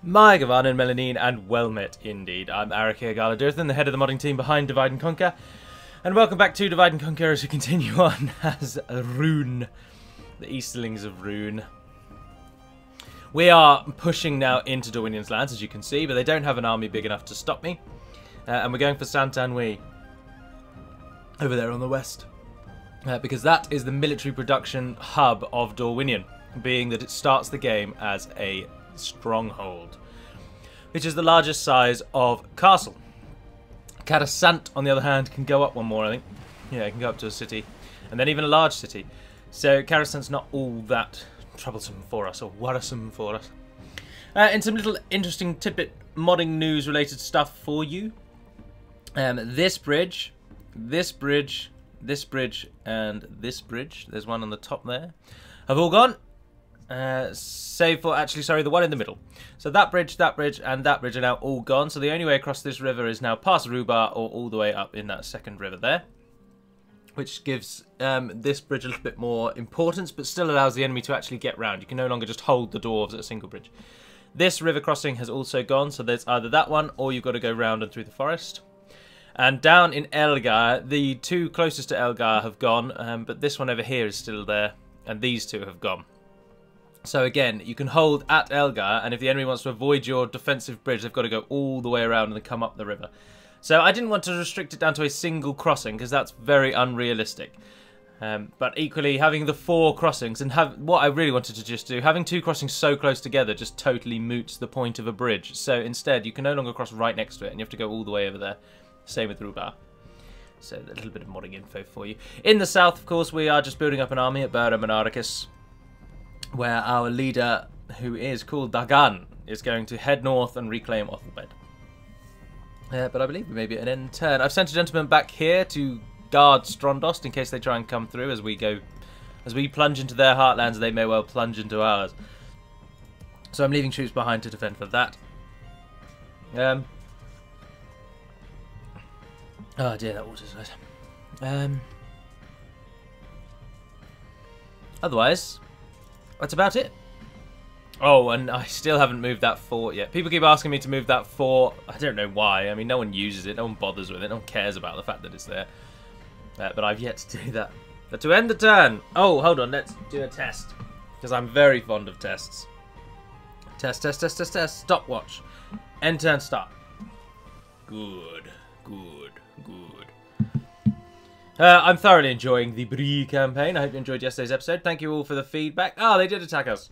My Gavanin Melanin, and well met indeed. I'm Arakir Galadirthan, the head of the modding team behind Divide and Conquer, and welcome back to Divide and Conquer as we continue on as Rhûn, the Easterlings of Rhûn. We are pushing now into Dorwinion's lands, as you can see, but they don't have an army big enough to stop me, and we're going for Saint-Anouilh over there on the west, because that is the military production hub of Dorwinion, being that it starts the game as a stronghold, which is the largest size of castle. Karasant, on the other hand, can go up one more, I think. Yeah, it can go up to a city, and then even a large city. So Karasant's not all that troublesome for us, or worrisome for us. And some little interesting tidbit modding news related stuff for you. This bridge, this bridge, this bridge, and this bridge, there's one on the top there, have all gone. Save for, actually, sorry, the one in the middle. So that bridge, and that bridge are now all gone. So the only way across this river is now past Rhubar or all the way up in that second river there, which gives this bridge a little bit more importance, but still allows the enemy to actually get round. You can no longer just hold the dwarves at a single bridge. This river crossing has also gone, so there's either that one or you've got to go round and through the forest. And down in Elgar, the two closest to Elgar have gone, but this one over here is still there, and these two have gone. So again, you can hold at Elgar, and if the enemy wants to avoid your defensive bridge, they've got to go all the way around and then come up the river. So I didn't want to restrict it down to a single crossing, because that's very unrealistic. But equally, having the 4 crossings, and what I really wanted to just do, having 2 crossings so close together just totally moots the point of a bridge. So instead, you can no longer cross right next to it, and you have to go all the way over there. Same with Rhubar. So a little bit of modding info for you. In the south, of course, we are just building up an army at Barum and Arrakis, where our leader, who is called Dagan, is going to head north and reclaim Othelbed. But I believe we may be at an end turn. I've sent a gentleman back here to guard Strondost in case they try and come through as we plunge into their heartlands. They may well plunge into ours. So I'm leaving troops behind to defend for that. Oh dear, that water's nice. Otherwise, that's about it. Oh, and I still haven't moved that fort yet. People keep asking me to move that fort. I don't know why. I mean, no one uses it. No one bothers with it. No one cares about the fact that it's there. But I've yet to do that. But to end the turn... Oh, hold on. Let's do a test. Because I'm very fond of tests. Test, test, test, test, test. Stopwatch. End turn, start. Good, good, good. I'm thoroughly enjoying the Brie campaign. I hope you enjoyed yesterday's episode. Thank you all for the feedback. Oh, they did attack us.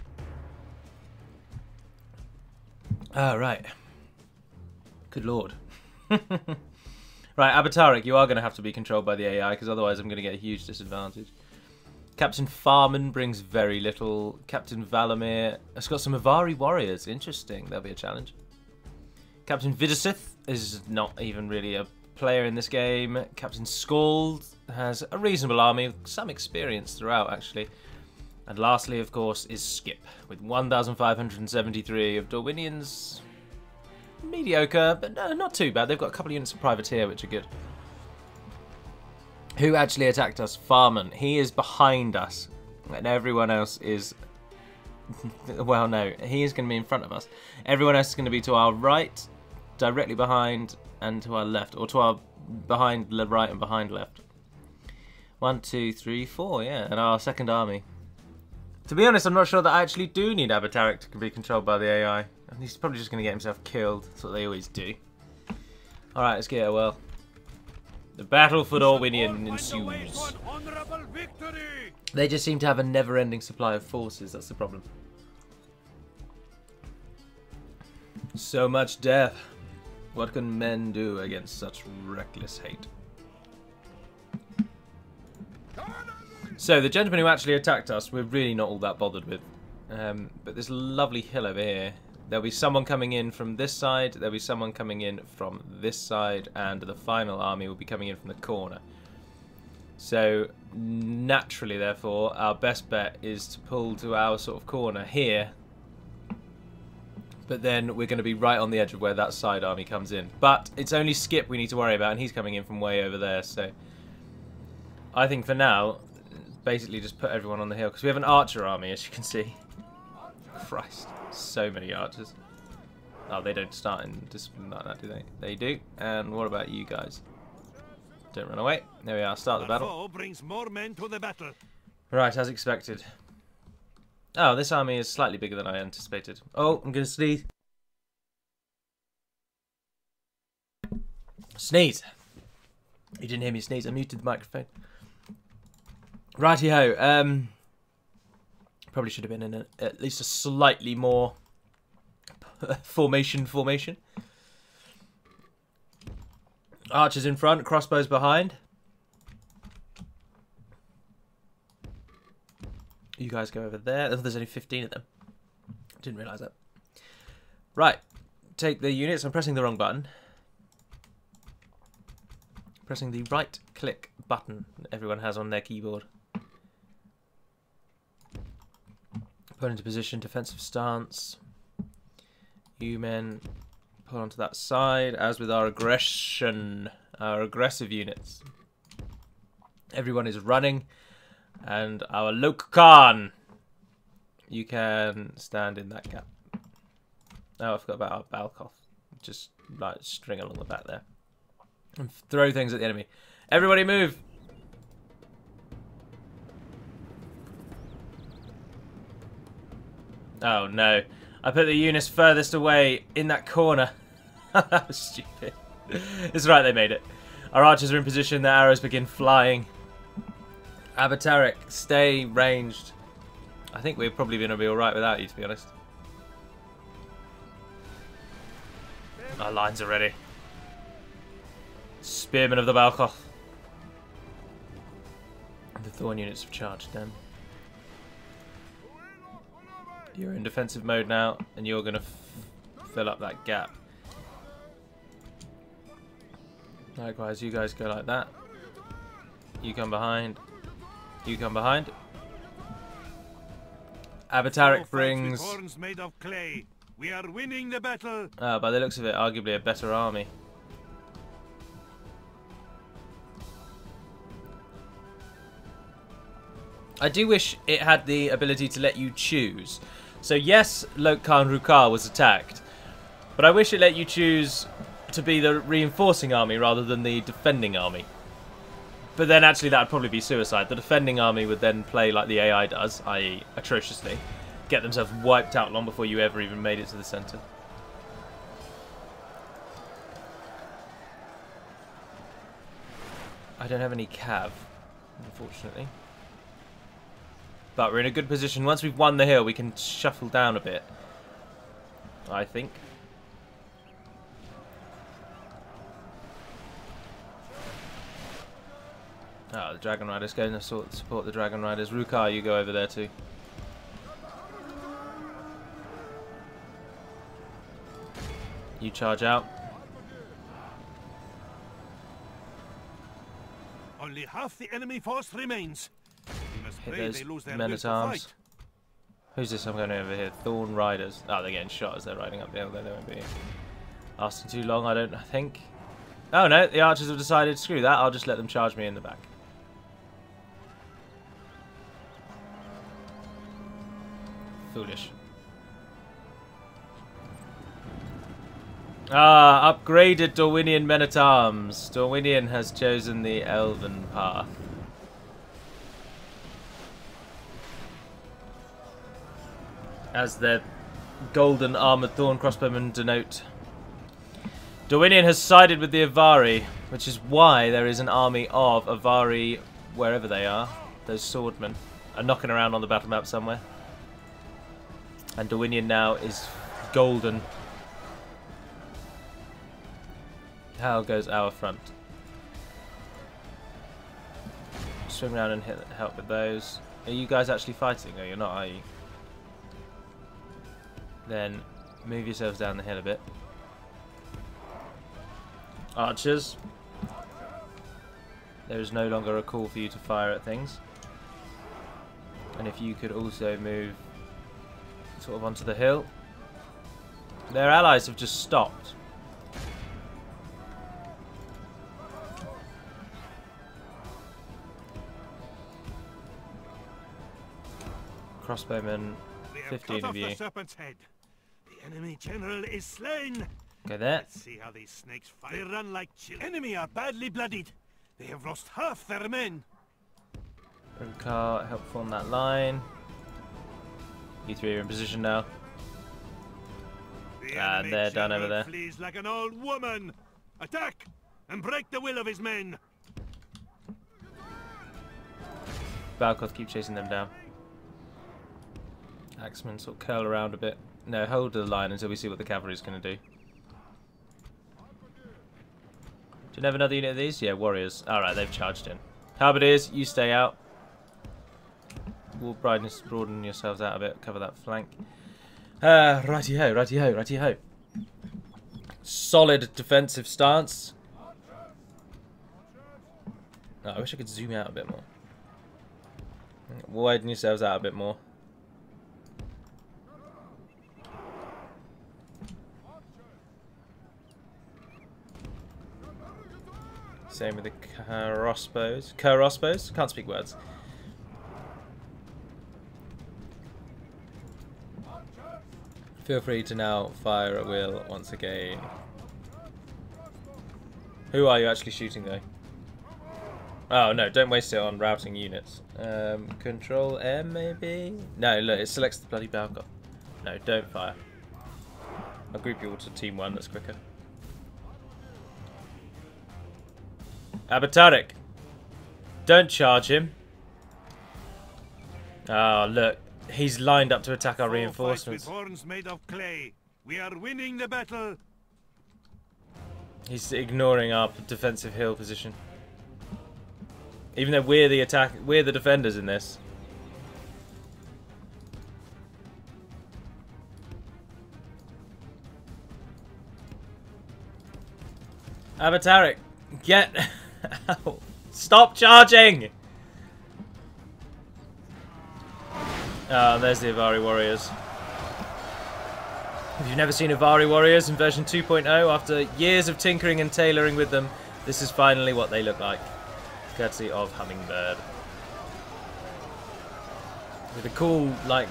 Ah, right. Good lord. Right, Abatarik, you are going to have to be controlled by the AI, because otherwise I'm going to get a huge disadvantage. Captain Farman brings very little. Captain Valamir has got some Avari warriors. Interesting. That'll be a challenge. Captain Vidasith is not even really a player in this game. Captain Scald has a reasonable army with some experience throughout, actually. And lastly, of course, is Skip with 1,573 of Dorwinion's mediocre, but no, not too bad. They've got a couple of units of privateer, which are good. Who actually attacked us? Farman. He is behind us, and everyone else is... well, no, he is going to be in front of us. Everyone else is going to be to our right, directly behind, and to our left, or to our behind right and behind left. 1, 2, 3, 4, yeah, and our second army. To be honest, I'm not sure that I actually do need Abatarik to be controlled by the AI. He's probably just going to get himself killed. That's what they always do. Alright, let's get it well. The battle for Dorwinion ensues. They just seem to have a never-ending supply of forces. That's the problem. So much death. What can men do against such reckless hate? So, the gentleman who actually attacked us, we're really not all that bothered with. But this lovely hill over here, there'll be someone coming in from this side, there'll be someone coming in from this side, and the final army will be coming in from the corner. So, naturally, therefore, our best bet is to pull to our sort of corner here. But then we're going to be right on the edge of where that side army comes in. But it's only Skip we need to worry about, and he's coming in from way over there, so... I think for now... basically just put everyone on the hill, because we have an archer army, as you can see. Christ, so many archers. Oh, they don't start in discipline like that, do they? They do. And what about you guys? Don't run away. There we are. Start the battle. Brings more men to the battle. Right, as expected. Oh, this army is slightly bigger than I anticipated. Oh, I'm going to sneeze. Sneeze. You didn't hear me sneeze. I muted the microphone. Righty-ho. Probably should have been in at least a slightly more formation. Archers in front, crossbows behind. You guys go over there. Oh, there's only 15 of them. Didn't realise that. Right. Take the units. I'm pressing the wrong button. Pressing the right click button that everyone has on their keyboard. Put into position, defensive stance. You men pull onto that side, as with our aggression, our aggressive units. Everyone is running, and our Lok Khan, you can stand in that gap. Oh, I forgot about our Balkoth. Just like string along the back there. And throw things at the enemy. Everybody move! Oh no. I put the units furthest away in that corner. That was stupid. It's right, they made it. Our archers are in position, their arrows begin flying. Abatarik, stay ranged. I think we're probably going to be alright without you, to be honest. Our lines are ready. Spearmen of the Balkoth. The Thorn units have charged them. You're in defensive mode now, and you're going to fill up that gap. Likewise, you guys go like that. You come behind. You come behind. Abatarik brings... horns made of clay. We are winning the battle. By the looks of it, arguably a better army. I do wish it had the ability to let you choose. So yes, Lok Khan Rukar was attacked, but I wish it let you choose to be the reinforcing army rather than the defending army. But then actually that would probably be suicide. The defending army would then play like the AI does, i.e. atrociously. Get themselves wiped out long before you ever even made it to the centre. I don't have any cav, unfortunately. But we're in a good position. Once we've won the hill, we can shuffle down a bit, I think. Oh, the Dragon Riders. Go and support the Dragon Riders. Rukar, you go over there too. You charge out. Only half the enemy force remains. Hit those men-at-arms. Who's this I'm going over here? Thorn Riders. Oh, they're getting shot as they're riding up the hill. They won't be lasting too long, I don't think. Oh no, the archers have decided, screw that, I'll just let them charge me in the back. Foolish. Ah, upgraded Dorwinion men-at-arms. Dorwinion has chosen the Elven path. As their golden armoured thorn crossbowmen denote. Dorwinion has sided with the Avari, which is why there is an army of Avari wherever they are. Those swordmen are knocking around on the battle map somewhere. And Dorwinion now is golden. How goes our front? Swing around and help with those. Are you guys actually fighting? No, you're not, are you? Then move yourselves down the hill a bit. Archers. There is no longer a call for you to fire at things. And if you could also move sort of onto the hill. Their allies have just stopped. Crossbowmen, 15 of you. Serpent's head. The enemy general is slain. Go there. Let's see how these snakes fight. They run like children. Enemy are badly bloodied. They have lost half their men. Car, help form that line. You three are in position now. The And they're done over there. Flees like an old woman. Attack and break the will of his men. Balkoth keep chasing them down. Axemen sort of curl around a bit. No, hold the line until we see what the cavalry's going to do. Do you have another unit of these? Yeah, warriors. Alright, they've charged in. Halberdiers, you stay out. We'll broaden yourselves out a bit, cover that flank. Righty-ho, righty-ho, righty-ho. Solid defensive stance. Oh, I wish I could zoom out a bit more. Widen yourselves out a bit more. Same with the crossbows. Crossbows? Can't speak words. Feel free to now fire at will once again. Who are you actually shooting though? Oh no, don't waste it on routing units. Control M maybe? No, look, it selects the bloody Balkoth. No, don't fire. I'll group you all to team 1, that's quicker. Abatarik! Don't charge him. Oh look, he's lined up to attack our reinforcements. With horns made of clay. We are winning the battle. He's ignoring our defensive hill position. Even though we're the defenders in this. Abatarik, get out. Stop charging! There's the Avari warriors. If you've never seen Avari warriors in version 2.0, after years of tinkering and tailoring with them, this is finally what they look like. Courtesy of Hummingbird. With a cool, like,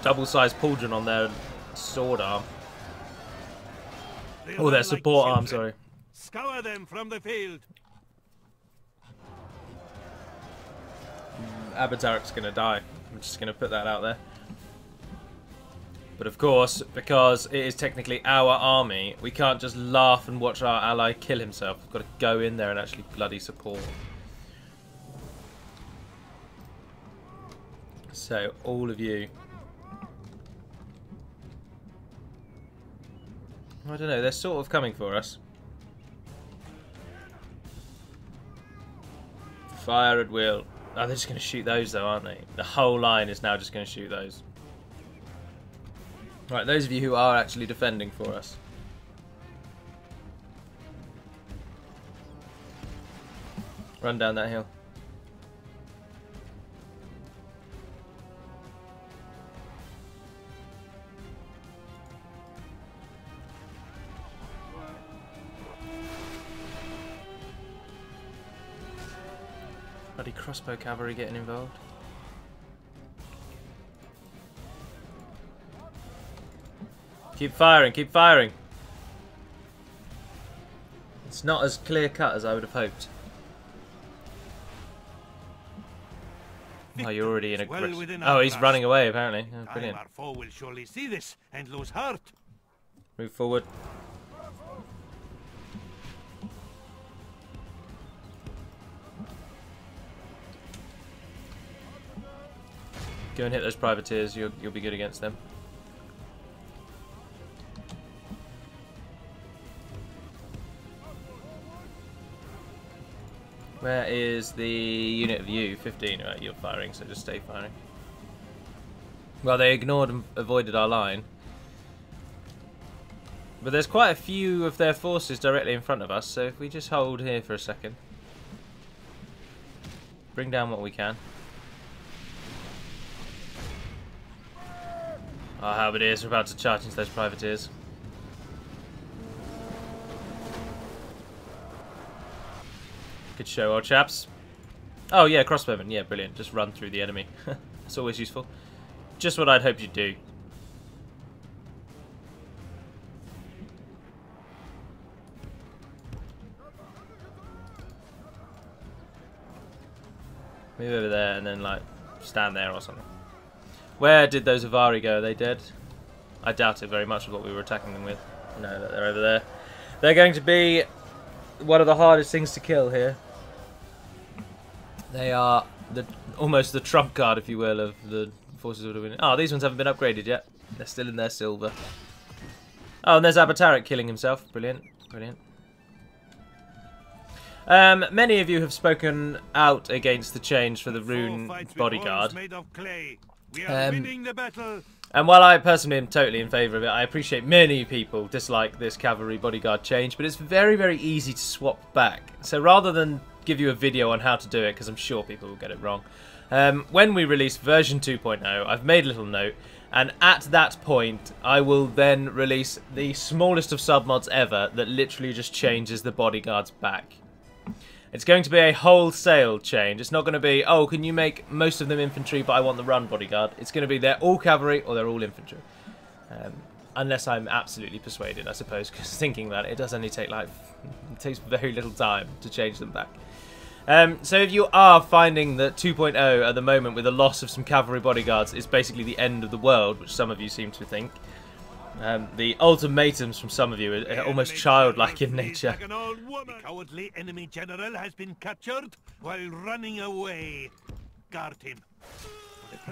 double-sized pauldron on their sword arm. Oh, their support arm, sorry. Scour them from the field. Abatarik's gonna die. I'm just gonna put that out there. But of course, because it is technically our army, we can't just laugh and watch our ally kill himself. We've got to go in there and actually bloody support. So, all of you. I don't know, they're sort of coming for us. Fire at will. Oh, they're just going to shoot those though, aren't they? The whole line is now just going to shoot those. Right, those of you who are actually defending for us. Run down that hill. Bloody crossbow cavalry getting involved. Keep firing, keep firing. It's not as clear cut as I would have hoped. Oh, you're already in a grip. Oh, he's running away apparently. Oh, brilliant. Our foe will surely see this and lose heart. Move forward. Go and hit those privateers, you'll be good against them. Where is the unit of you? 15, right, you're firing, so just stay firing. Well, they ignored and avoided our line. But there's quite a few of their forces directly in front of us, so if we just hold here for a second. Bring down what we can. Our halberdiers are about to charge into those privateers. Good show, old chaps. Oh yeah, crossbowmen. Yeah, brilliant. Just run through the enemy. It's always useful. Just what I'd hoped you'd do. Move over there and then, like, stand there or something. Where did those Avari go? Are they dead? I doubt it very much with what we were attacking them with. No, they're over there. They're going to be one of the hardest things to kill here. They are almost the trump card, if you will, of the forces of Dorwinion. Oh, these ones haven't been upgraded yet. They're still in their silver. Oh, and there's Abatarik killing himself. Brilliant, brilliant. Many of you have spoken out against the change for the Rhûn bodyguard. And while I personally am totally in favour of it, I appreciate many people dislike this cavalry bodyguard change, but it's very, very easy to swap back. So rather than give you a video on how to do it, because I'm sure people will get it wrong, when we release version 2.0, I've made a little note, and at that point, I will then release the smallest of submods ever that literally just changes the bodyguards back. It's going to be a wholesale change. It's not going to be, oh, can you make most of them infantry, but I want the run bodyguard. It's going to be they're all cavalry or they're all infantry. Unless I'm absolutely persuaded, I suppose, because thinking about it, it does only take, like, it takes very little time to change them back. So if you are finding that 2.0 at the moment with the loss of some cavalry bodyguards is basically the end of the world, which some of you seem to think, the ultimatums from some of you are almost childlike in nature. The cowardly enemy general has been captured while running away. Guard him.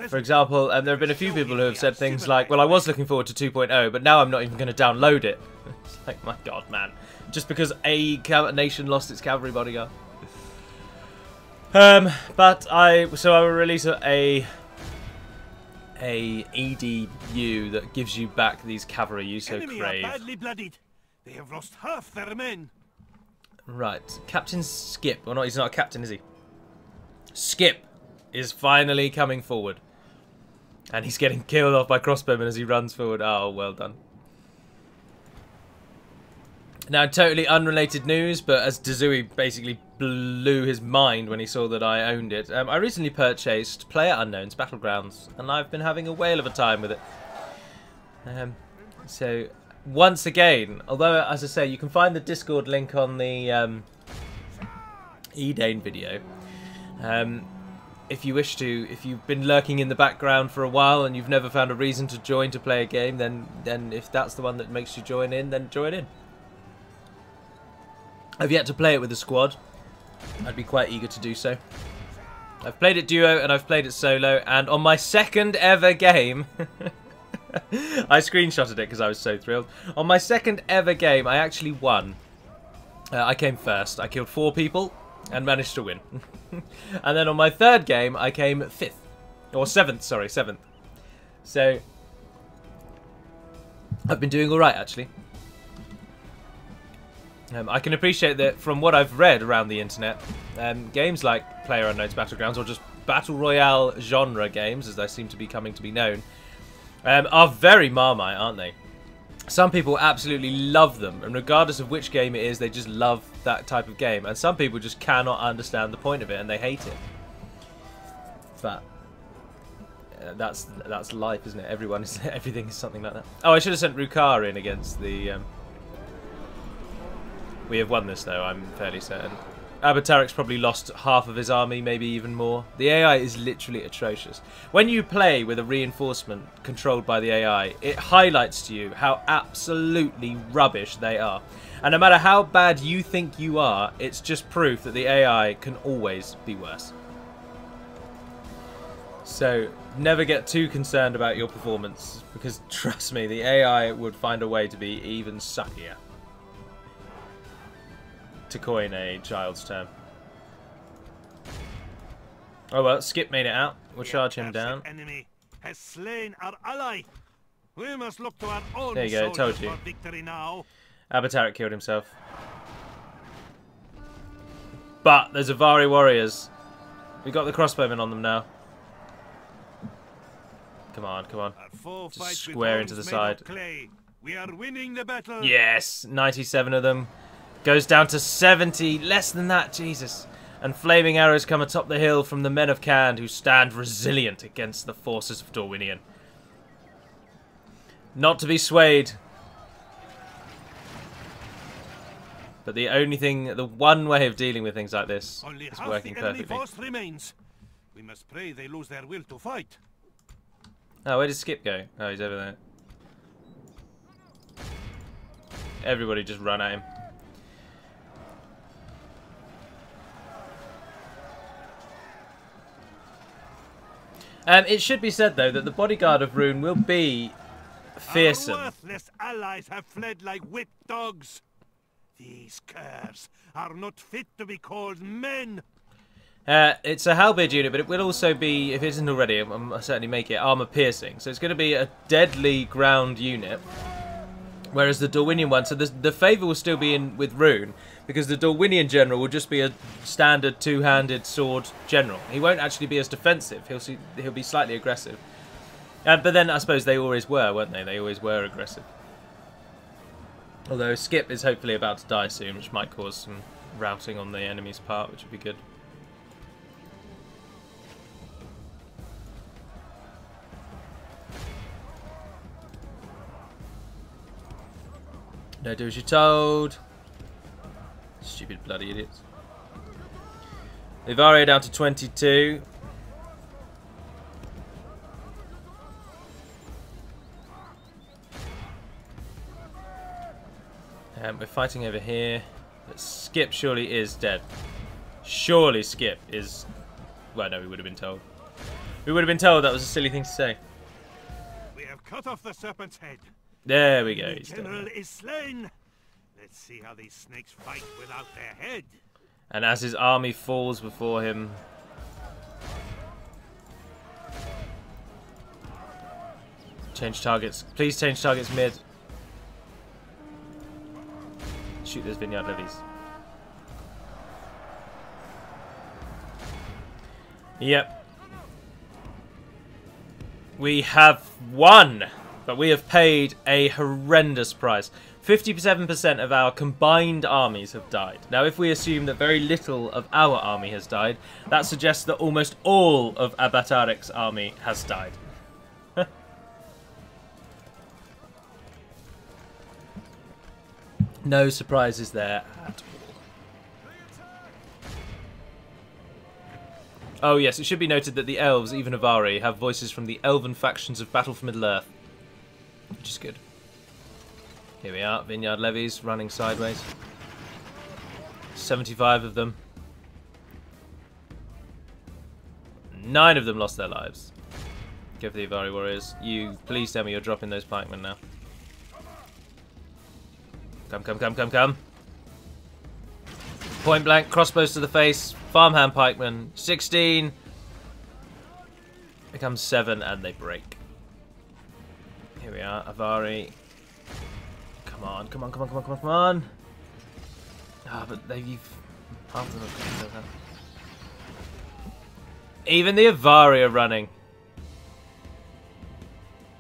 For example, there have been a few people who have said things like, well, I was looking forward to 2.0, but now I'm not even going to download it. It's like, my god, man. Just because a nation lost its cavalry bodyguard. But I will release a EDU that gives you back these cavalry you so crave. Badly bloodied. They have lost half their men. Right, Captain Skip. Or not, he's not a captain, is he? Skip is finally coming forward. And he's getting killed off by crossbowmen as he runs forward. Oh, well done. Now, totally unrelated news, but as Dazui basically blew his mind when he saw that I owned it, I recently purchased PlayerUnknown's Battlegrounds, and I've been having a whale of a time with it. So, once again, although, as I say, you can find the Discord link on the Edane video. If you wish to, if you've been lurking in the background for a while and you've never found a reason to join to play a game, then if that's the one that makes you join in, then join in. I've yet to play it with a squad. I'd be quite eager to do so. I've played it duo and I've played it solo, and on my second ever game, I screenshotted it because I was so thrilled. On my second ever game, I actually won. I came first. I killed 4 people and managed to win. And then on my third game, I came 5th. Or 7th, sorry, 7th. So, I've been doing alright, actually. I can appreciate that from what I've read around the internet, games like PlayerUnknown's Battlegrounds, or just Battle Royale genre games, as they seem to be coming to be known, are very Marmite, aren't they? Some people absolutely love them, and regardless of which game it is, they just love that type of game. And some people just cannot understand the point of it, and they hate it. But that's life, isn't it? Everything is something like that. Oh, I should have sent Rukar in against the... We have won this, though, I'm fairly certain. Abatarik's probably lost half of his army, maybe even more. The AI is literally atrocious. When you play with a reinforcement controlled by the AI, it highlights to you how absolutely rubbish they are. And no matter how bad you think you are, it's just proof that the AI can always be worse. So, never get too concerned about your performance, because trust me, the AI would find a way to be even suckier. To coin a child's term. Oh well, Skip made it out. We'll charge him down. Enemy has slain our ally. We must look to our own there you go, told you. Victory now. Abatarik killed himself. But there's Avari warriors. We've got the crossbowmen on them now. Come on, come on. Just square into the side. We are winning the battle. Yes, 97 of them. Goes down to 70, less than that, Jesus. And flaming arrows come atop the hill from the men of Khand, who stand resilient against the forces of Dorwinion. Not to be swayed. But the one way of dealing with things like this is working perfectly. Force remains. We must pray they lose their will to fight. Oh, where did Skip go? Oh, he's over there. Everybody just run at him. It should be said, though, that the bodyguard of Rhûn will be fearsome. Our worthless allies have fled like whipped dogs. These curs are not fit to be called men. It's a halberd unit, but it will also be, if it isn't already, I'll certainly make it armor piercing. So it's going to be a deadly ground unit. Whereas the Dorwinion one, so the favour will still be in with Rhûn, because the Dorwinion general will just be a standard two-handed sword general. He won't actually be as defensive. He'll be slightly aggressive. But then I suppose they always were, weren't they? They always were aggressive. Although Skip is hopefully about to die soon, which might cause some routing on the enemy's part, which would be good. No, do as you're told. Stupid bloody idiots. The Varia down to 22. We're fighting over here. But Skip surely is dead. Surely Skip is... Well, no, we would have been told. We would have been told that was a silly thing to say. We have cut off the serpent's head. There we go. The general is slain. Let's see how these snakes fight without their head. And as his army falls before him... Change targets. Please change targets mid. Shoot those vineyard levies. Yep. We have won! But we have paid a horrendous price. 57% of our combined armies have died. Now, if we assume that very little of our army has died, that suggests that almost all of Abatarek's army has died. No surprises there at all. Oh yes, it should be noted that the elves, even Avari, have voices from the elven factions of Battle for Middle-earth. Which is good. Here we are, vineyard levies running sideways. 75 of them. 9 of them lost their lives. Go for the Avari warriors. You, please tell me you're dropping those pikemen now. Come, come, come, come, come. Point blank, crossbows to the face. Farmhand pikemen. 16. Becomes 7 and they break. Here we are, Avari. Come on, come on, come on, come on, come on, come on. Ah, but they've... half of them have got even the Avari are running.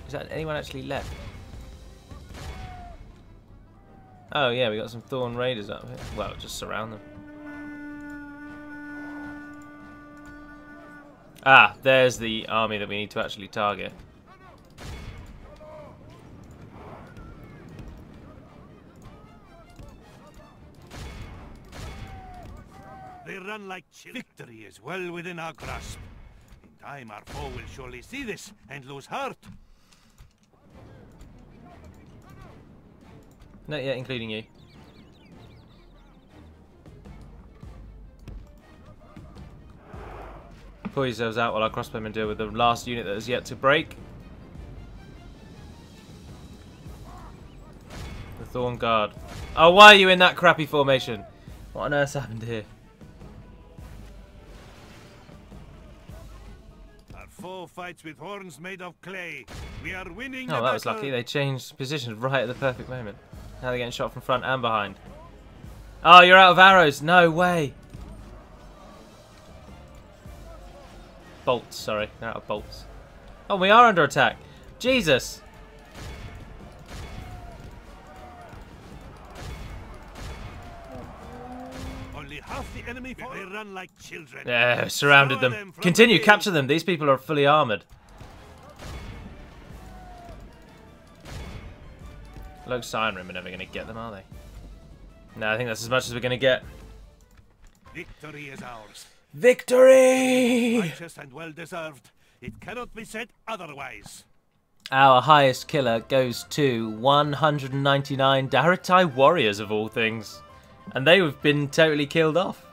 Is that anyone actually left? Oh yeah, we got some Thorn Raiders up here. Well, just surround them. Ah, there's the army that we need to actually target. They run like children. Victory is well within our grasp. In time, our foe will surely see this and lose heart. Not yet, including you. Pull yourselves out while our crossbowmen deal with the last unit that is yet to break. The Thorn Guard. Oh, why are you in that crappy formation? What on earth's happened here? Our foe fights with horns made of clay. We are winning Oh, the that was battle. lucky. They changed positions right at the perfect moment. Now they're getting shot from front and behind. Oh, you're out of arrows. No way. Bolts, sorry. They're out of bolts. Oh, we are under attack. Jesus. Only half the enemy force. They run like children. Yeah, surrounded Scour them. from Continue, the capture them. These people are fully armoured. Looks Siren are never going to get them, are they? No, I think that's as much as we're going to get. Victory is ours. Victory! Righteous and well deserved. It cannot be said otherwise. Our highest killer goes to 199 Daratai warriors of all things. And they have been totally killed off.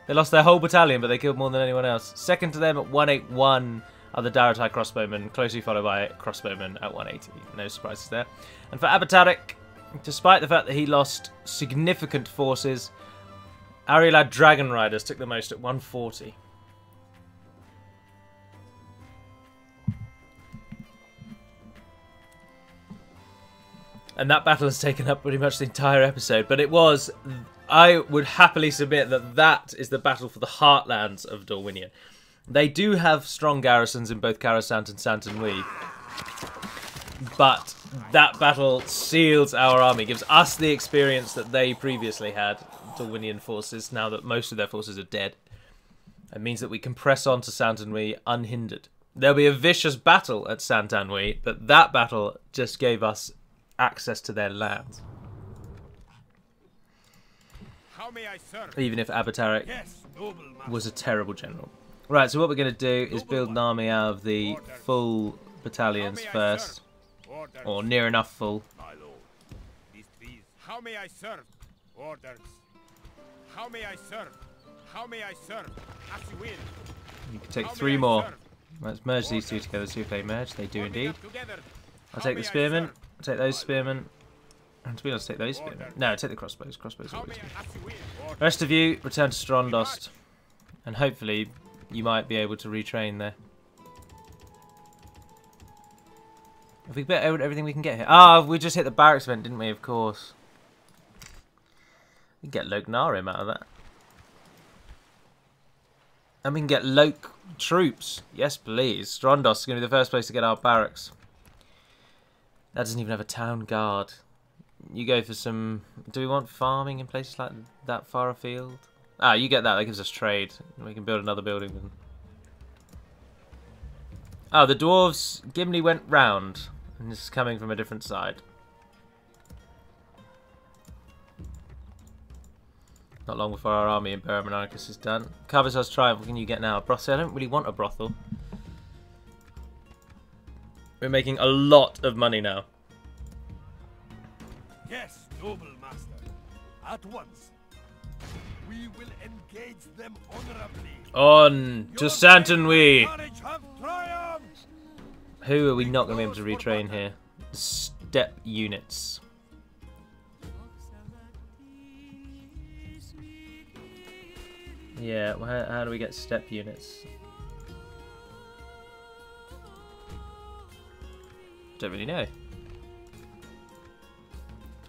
They lost their whole battalion, but they killed more than anyone else. Second to them at 181 are the Daratai crossbowmen, closely followed by crossbowmen at 180. No surprises there. And for Abatarik, despite the fact that he lost significant forces, Arielad Dragon Riders took the most at 140. And that battle has taken up pretty much the entire episode. But it was... I would happily submit that that is the battle for the heartlands of Dorwinion. They do have strong garrisons in both Karasant and Sant-and-Wee. But that battle seals our army, gives us the experience that they previously had, Dorwinion forces, now that most of their forces are dead. It means that we can press on to Sant-and-Wee unhindered. There'll be a vicious battle at Sant-and-Wee, but that battle just gave us access to their lands. How may I serve? Even if Abatarik Yes, noble master. was a terrible general. Right, so what we're going to do is build an army out of the full battalions first. Orders. Or near enough full. My lord. These trees. How may I serve? Orders. How may I serve? How may I serve? As you will. You can take How may 3 I more. serve? Let's merge these two together, see if they merge. They do indeed. Together. I'll How take may the I spearmen. serve? I'll take those spearmen. And to be honest, take those spearmen. Orders. No, take the crossbows. Crossbows How always may good. I, as you will. Orders. Rest of you, return to Strondost. And hopefully, you might be able to retrain there. Have we got everything we can get here? Ah, we just hit the barracks event, didn't we? Of course. We can get Loknarim out of that. And we can get Lok troops. Yes, please. Strondost is going to be the first place to get our barracks. That doesn't even have a town guard. You go for some... Do we want farming in places like that far afield? Ah, you get that. That gives us trade. We can build another building then. Oh, the dwarves... Gimli went round. And this is coming from a different side. Not long before our army in Bermanarchus is done. Cavazos Triumph, what can you get now? A brothel? I don't really want a brothel. We're making a lot of money now. Yes, noble master. At once. We will engage them honorably. On to Sant-and-Wee. Courage have triumphed. Who are we not going to be able to retrain here? Step units. Yeah, how do we get step units? Don't really know.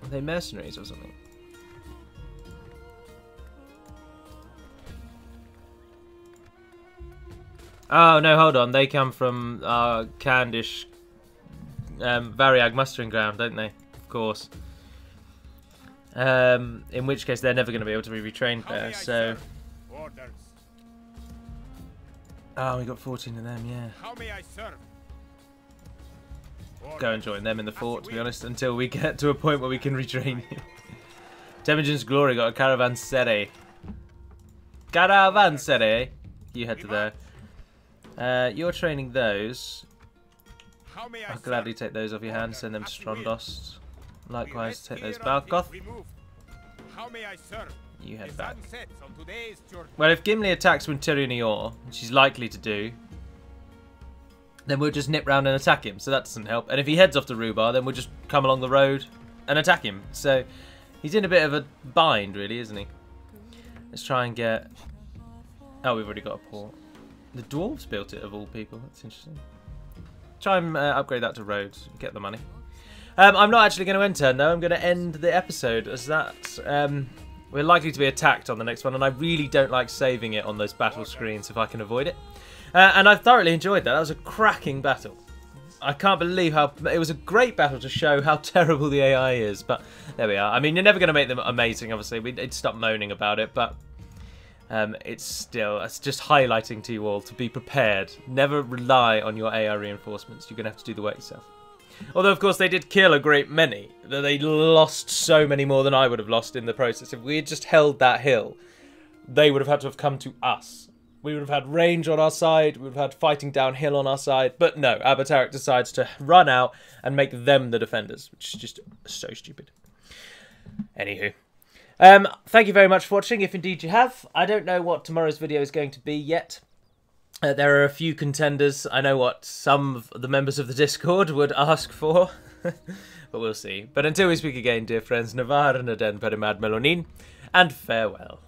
Are they mercenaries or something? Oh no, hold on. They come from Candish Variag mustering ground, don't they? Of course. In which case they're never going to be able to be retrained there, so... Orders. Oh, we got 14 of them, yeah. How may I serve? Go and join them in the fort, to be honest, until we get to a point where we can retrain you. Temujin's Glory got a caravanserai. Caravanserai! You head to there. You're training those. How may I I'll gladly take those off your hands, send them to Strondost. Likewise, take those Balkoth. How may I serve? You head back. On today's journey. Well, if Gimli attacks Winterior, which she's likely to do, then we'll just nip round and attack him, so that doesn't help. And if he heads off to Rhubarb, then we'll just come along the road and attack him. So he's in a bit of a bind, really, isn't he? Let's try and get... Oh, we've already got a port. The dwarves built it, of all people. That's interesting. Try and upgrade that to roads. Get the money. I'm not actually going to end turn, though. I'm going to end the episode as that. We're likely to be attacked on the next one, and I really don't like saving it on those battle screens if I can avoid it. And I've thoroughly enjoyed that. That was a cracking battle. I can't believe how... It was a great battle to show how terrible the AI is, but there we are. I mean, you're never going to make them amazing, obviously. We'd stop moaning about it, but it's just highlighting to you all to be prepared. Never rely on your AI reinforcements. You're going to have to do the work yourself. Although, of course, they did kill a great many. They lost so many more than I would have lost in the process. If we had just held that hill, they would have had to have come to us. We would have had range on our side, we would have had fighting downhill on our side, but no, Abatarek decides to run out and make them the defenders, which is just so stupid. Anywho. Thank you very much for watching, if indeed you have. I don't know what tomorrow's video is going to be yet. There are a few contenders. I know what some of the members of the Discord would ask for, but we'll see. But until we speak again, dear friends, Navar Naden Perimad Melonin, and farewell.